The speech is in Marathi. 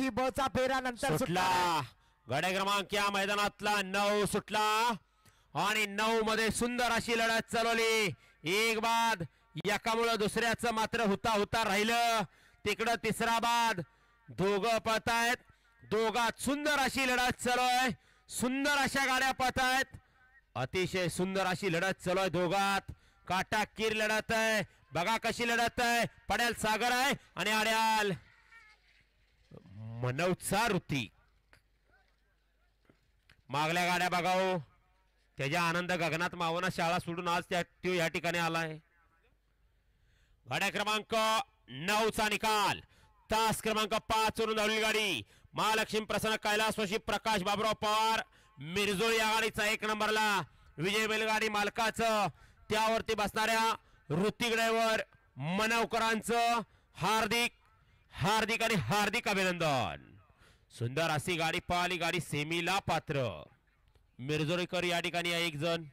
डी ब चा फेरा नंतर सुटला गडे क्रमांक या मैदानातला 9 सुटला आणि 9 मध्ये सुंदर अशी लढत चालवली. एक बाद एकामुळे दुसऱ्याचं मात्र होता राहिलं. तिकडं तिसरा बाद. दोघं पळतायत. दोघात सुंदर अशी लढत चालू आहे. सुंदर अशा गाड्या पळतायत. अतिशय सुंदर अशी लढत चालू आहे दोघात. काटाकीर लढत आहे. बघा कशी लढत आहे. पड्याल सागर आहे आणि आड्याल मनवचा ऋतिक. मागल्या गाड्या बघाओ. त्याच्या आनंद गगनात मावना. शाळा सोडून आज तो या ठिकाणी आलाय. गाड्या क्रमांक 9 चा निकाल. तास क्रमांक 5 वरून धावलेली गाडी महालक्ष्मी प्रसन्न कैलासवासी प्रकाश बाबुराव पवार मिरजोळ या गाडीचा 1 नंबरला विजय बैलगाडी मालकाचं त्यावरती बसणाऱ्या ऋतिक ड्रायव्हर मनवकरांचं हार्दिक आणि हार्दिक अभिनंदन. सुंदर अशी गाडी पळाली. गाडी सेमीला पात्र. मिरजोळकर या ठिकाणी 1 जण.